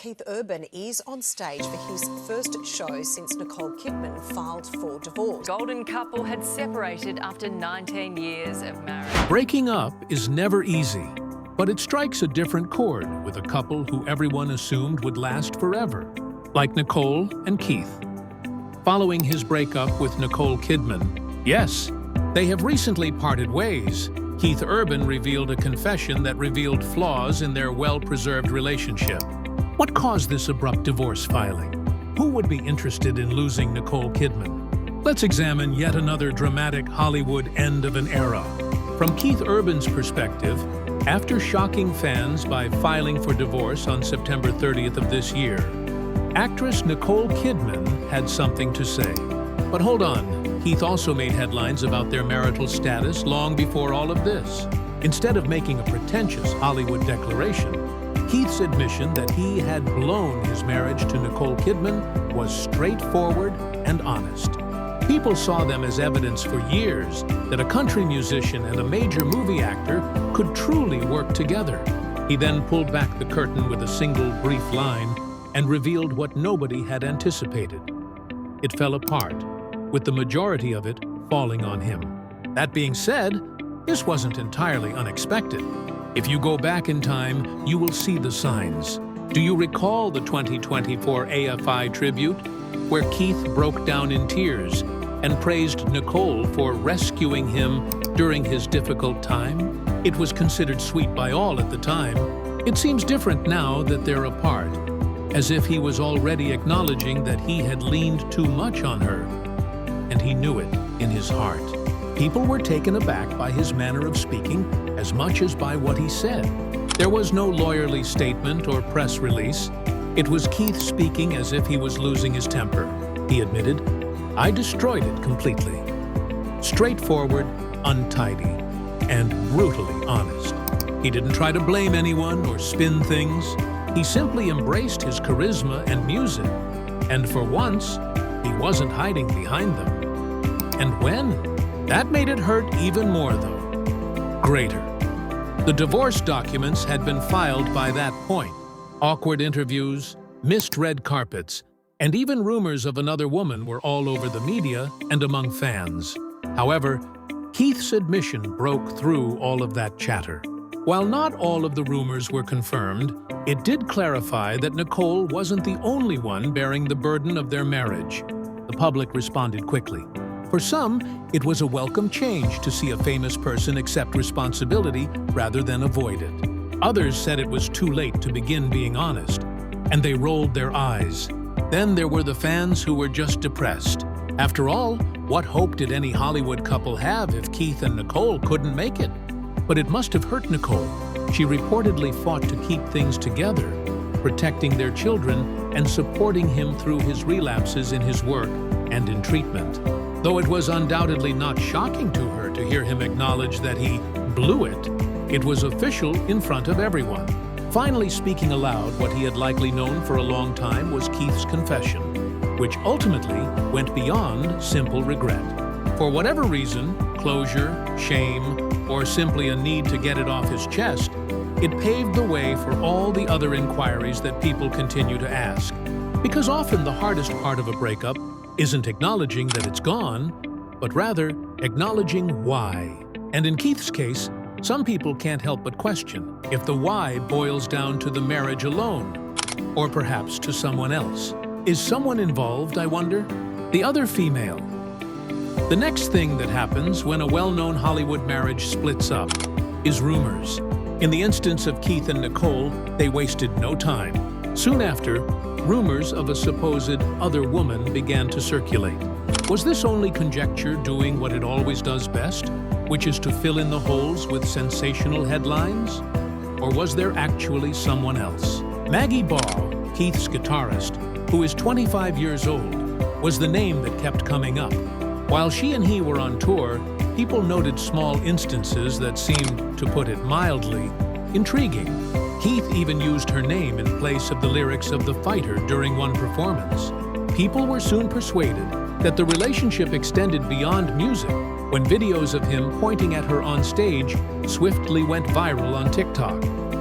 Keith Urban is on stage for his first show since Nicole Kidman filed for divorce. The golden couple had separated after 19 years of marriage. Breaking up is never easy, but it strikes a different chord with a couple who everyone assumed would last forever, like Nicole and Keith. Following his breakup with Nicole Kidman, yes, they have recently parted ways. Keith Urban revealed a confession that revealed flaws in their well-preserved relationship. What caused this abrupt divorce filing? Who would be interested in losing Nicole Kidman? Let's examine yet another dramatic Hollywood end of an era. From Keith Urban's perspective, after shocking fans by filing for divorce on September 30th of this year, actress Nicole Kidman had something to say. But hold on, Keith also made headlines about their marital status long before all of this. Instead of making a pretentious Hollywood declaration, Keith's admission that he had blown his marriage to Nicole Kidman was straightforward and honest. People saw them as evidence for years that a country musician and a major movie actor could truly work together. He then pulled back the curtain with a single brief line and revealed what nobody had anticipated. It fell apart, with the majority of it falling on him. That being said, this wasn't entirely unexpected. If you go back in time, you will see the signs. Do you recall the 2024 AFI tribute, where Keith broke down in tears and praised Nicole for rescuing him during his difficult time? It was considered sweet by all at the time. It seems different now that they're apart, as if he was already acknowledging that he had leaned too much on her, and he knew it in his heart. People were taken aback by his manner of speaking as much as by what he said. There was no lawyerly statement or press release. It was Keith speaking as if he was losing his temper. He admitted, "I destroyed it completely." Straightforward, untidy, and brutally honest. He didn't try to blame anyone or spin things. He simply embraced his charisma and music. And for once, he wasn't hiding behind them. And when? That made it hurt even more, though. Greater. The divorce documents had been filed by that point. Awkward interviews, missed red carpets, and even rumors of another woman were all over the media and among fans. However, Keith's admission broke through all of that chatter. While not all of the rumors were confirmed, it did clarify that Nicole wasn't the only one bearing the burden of their marriage. The public responded quickly. For some, it was a welcome change to see a famous person accept responsibility rather than avoid it. Others said it was too late to begin being honest, and they rolled their eyes. Then there were the fans who were just depressed. After all, what hope did any Hollywood couple have if Keith and Nicole couldn't make it? But it must have hurt Nicole. She reportedly fought to keep things together, protecting their children and supporting him through his relapses in his work and in treatment. Though it was undoubtedly not shocking to her to hear him acknowledge that he blew it, it was official in front of everyone. Finally speaking aloud what he had likely known for a long time was Keith's confession, which ultimately went beyond simple regret. For whatever reason, closure, shame, or simply a need to get it off his chest, it paved the way for all the other inquiries that people continue to ask. Because often the hardest part of a breakup isn't acknowledging that it's gone, but rather acknowledging why. And in Keith's case, some people can't help but question if the why boils down to the marriage alone, or perhaps to someone else. Is someone involved, I wonder? The other female. The next thing that happens when a well-known Hollywood marriage splits up is rumors. In the instance of Keith and Nicole, they wasted no time. Soon after, rumors of a supposed other woman began to circulate. Was this only conjecture doing what it always does best, which is to fill in the holes with sensational headlines? Or was there actually someone else? Maggie Ball, Keith's guitarist, who is 25 years old, was the name that kept coming up. While she and he were on tour, people noted small instances that seemed, to put it mildly, intriguing. Keith even used her name in place of the lyrics of The Fighter during one performance. People were soon persuaded that the relationship extended beyond music when videos of him pointing at her on stage swiftly went viral on TikTok.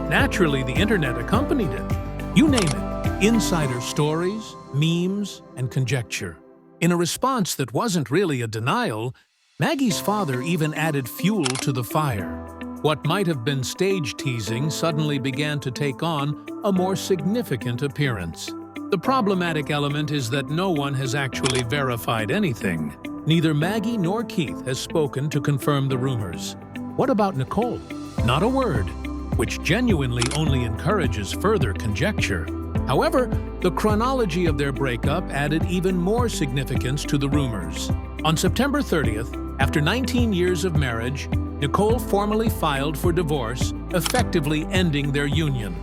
Naturally, the internet accompanied it. You name it, Insider stories, memes, and conjecture. In a response that wasn't really a denial, Maggie's father even added fuel to the fire. What might have been stage teasing suddenly began to take on a more significant appearance. The problematic element is that no one has actually verified anything. Neither Maggie nor Keith has spoken to confirm the rumors. What about Nicole? Not a word, which genuinely only encourages further conjecture. However, the chronology of their breakup added even more significance to the rumors. On September 30th, after 19 years of marriage, Nicole formally filed for divorce, effectively ending their union.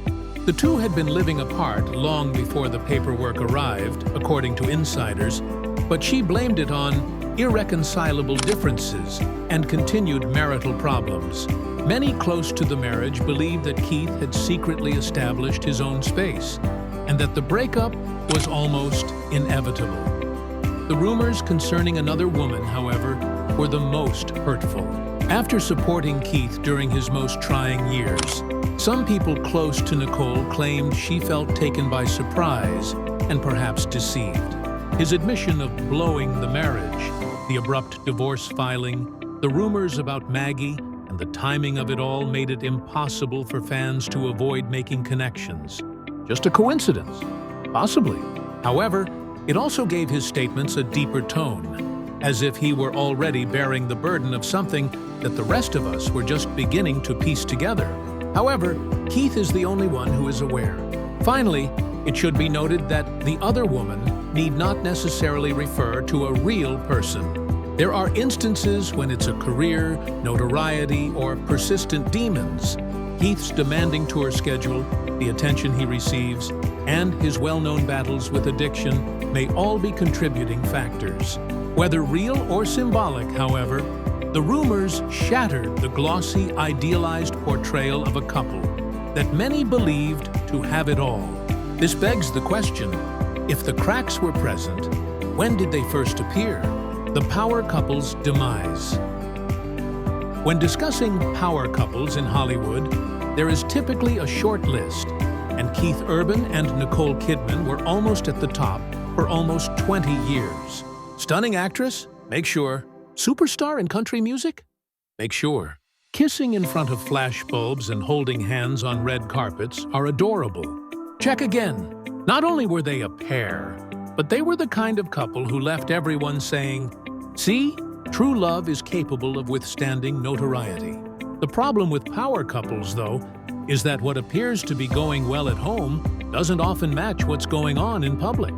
The two had been living apart long before the paperwork arrived, according to insiders, but she blamed it on irreconcilable differences and continued marital problems. Many close to the marriage believed that Keith had secretly established his own space, and that the breakup was almost inevitable. The rumors concerning another woman, however, were the most hurtful. After supporting Keith during his most trying years, some people close to Nicole claimed she felt taken by surprise and perhaps deceived. His admission of blowing the marriage, the abrupt divorce filing, the rumors about Maggie, and the timing of it all made it impossible for fans to avoid making connections. Just a coincidence? Possibly. However, it also gave his statements a deeper tone, as if he were already bearing the burden of something that the rest of us were just beginning to piece together. However, Keith is the only one who is aware. Finally, it should be noted that the other woman need not necessarily refer to a real person. There are instances when it's a career, notoriety, or persistent demons. Keith's demanding tour schedule, the attention he receives, and his well-known battles with addiction may all be contributing factors. Whether real or symbolic, however, the rumors shattered the glossy, idealized portrayal of a couple that many believed to have it all. This begs the question, if the cracks were present, when did they first appear? The power couple's demise. When discussing power couples in Hollywood, there is typically a short list, and Keith Urban and Nicole Kidman were almost at the top for almost 20 years. Stunning actress? Make sure. Superstar in country music? Make sure. Kissing in front of flashbulbs and holding hands on red carpets are adorable. Check again. Not only were they a pair, but they were the kind of couple who left everyone saying, "See, true love is capable of withstanding notoriety." The problem with power couples, though, is that what appears to be going well at home doesn't often match what's going on in public.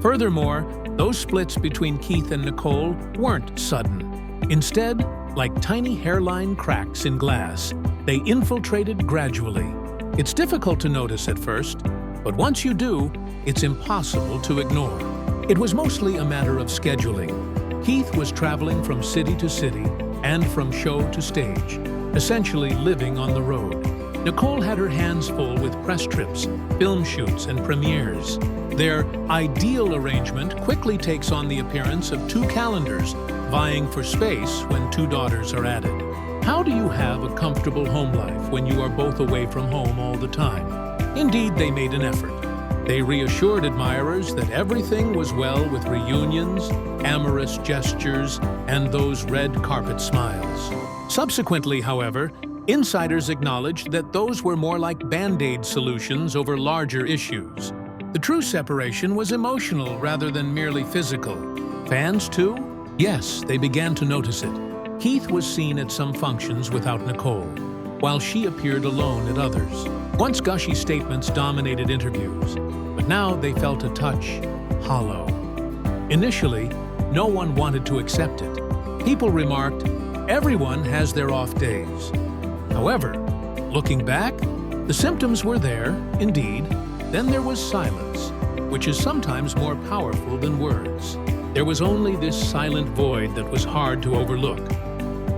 Furthermore, those splits between Keith and Nicole weren't sudden. Instead, like tiny hairline cracks in glass, they infiltrated gradually. It's difficult to notice at first, but once you do, it's impossible to ignore. It was mostly a matter of scheduling. Keith was traveling from city to city and from show to stage, essentially living on the road. Nicole had her hands full with press trips, film shoots, and premieres. Their ideal arrangement quickly takes on the appearance of two calendars vying for space when two daughters are added. How do you have a comfortable home life when you are both away from home all the time? Indeed, they made an effort. They reassured admirers that everything was well with reunions, amorous gestures, and those red carpet smiles. Subsequently, however, insiders acknowledged that those were more like Band-Aid solutions over larger issues. The true separation was emotional rather than merely physical. Fans, too? Yes, they began to notice it. Keith was seen at some functions without Nicole, while she appeared alone at others. Once gushy statements dominated interviews, but now they felt a touch hollow. Initially, no one wanted to accept it. People remarked, "Everyone has their off days." However, looking back, the symptoms were there, indeed. Then there was silence, which is sometimes more powerful than words. There was only this silent void that was hard to overlook.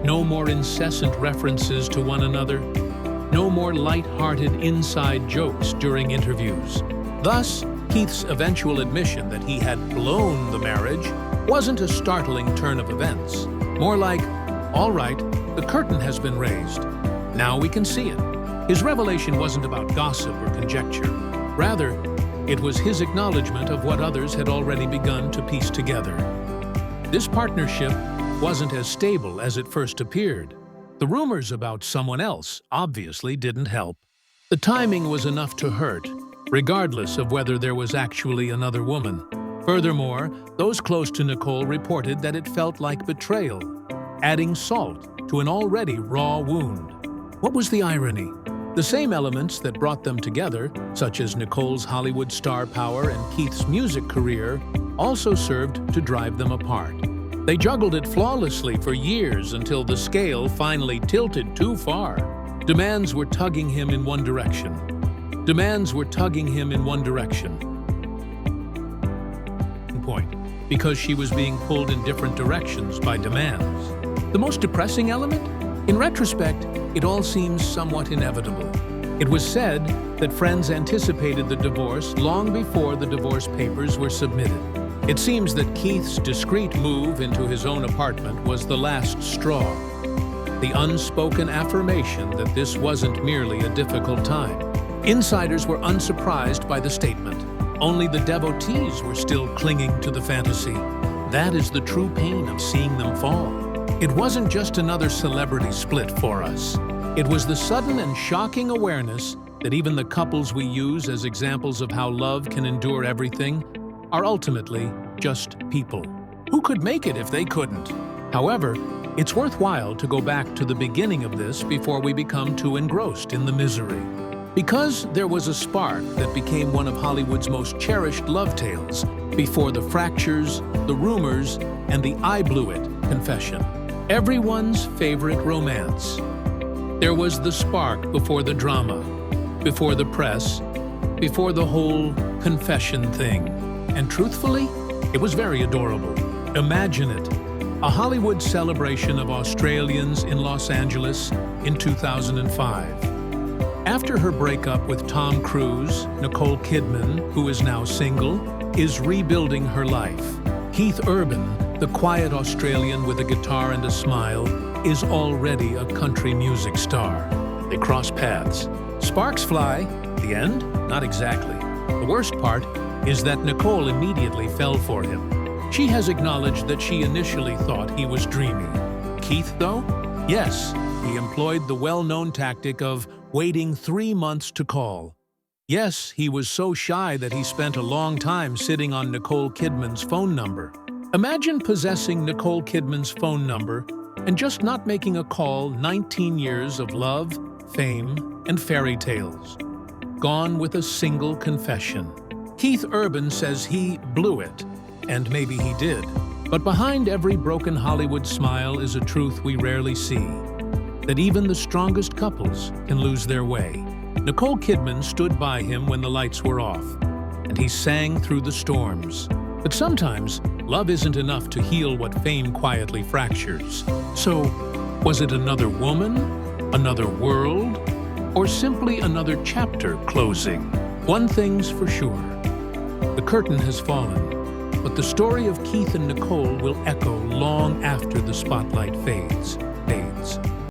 No more incessant references to one another. No more light-hearted inside jokes during interviews. Thus, Keith's eventual admission that he had blown the marriage wasn't a startling turn of events. More like, all right, the curtain has been raised. Now we can see it. His revelation wasn't about gossip or conjecture. Rather, It was his acknowledgement of what others had already begun to piece together. This partnership wasn't as stable as it first appeared. The rumors about someone else obviously didn't help. The timing was enough to hurt, regardless of whether there was actually another woman. Furthermore, those close to Nicole reported that it felt like betrayal, adding salt to an already raw wound. What was the irony? The same elements that brought them together, such as Nicole's Hollywood star power and Keith's music career, also served to drive them apart. They juggled it flawlessly for years until the scale finally tilted too far. Demands were tugging him in one direction. Because she was being pulled in different directions by demands. The most depressing element? In retrospect, it all seems somewhat inevitable. It was said that friends anticipated the divorce long before the divorce papers were submitted. It seems that Keith's discreet move into his own apartment was the last straw, the unspoken affirmation that this wasn't merely a difficult time. Insiders were unsurprised by the statement. Only the devotees were still clinging to the fantasy. That is the true pain of seeing them fall. It wasn't just another celebrity split for us. It was the sudden and shocking awareness that even the couples we use as examples of how love can endure everything are ultimately just people. Who could make it if they couldn't? However, it's worthwhile to go back to the beginning of this before we become too engrossed in the misery. Because there was a spark that became one of Hollywood's most cherished love tales, before the fractures, the rumors, and the "I blew it" confession. Everyone's favorite romance. There was the spark before the drama, before the press, before the whole confession thing. And truthfully, it was very adorable. Imagine it. A Hollywood celebration of Australians in Los Angeles in 2005. After her breakup with Tom Cruise, Nicole Kidman, who is now single, is rebuilding her life. Keith Urban, the quiet Australian with a guitar and a smile, is already a country music star. They cross paths. Sparks fly. The end? Not exactly. The worst part is that Nicole immediately fell for him. She has acknowledged that she initially thought he was dreamy. Keith, though? Yes, he employed the well-known tactic of waiting 3 months to call. Yes, he was so shy that he spent a long time sitting on Nicole Kidman's phone number. Imagine possessing Nicole Kidman's phone number and just not making a call. 19 years of love, fame, and fairy tales. Gone with a single confession. Keith Urban says he blew it, and maybe he did. But behind every broken Hollywood smile is a truth we rarely see. That even the strongest couples can lose their way. Nicole Kidman stood by him when the lights were off, and he sang through the storms. But sometimes, love isn't enough to heal what fame quietly fractures. So, was it another woman, another world, or simply another chapter closing? One thing's for sure. The curtain has fallen, but the story of Keith and Nicole will echo long after the spotlight fades.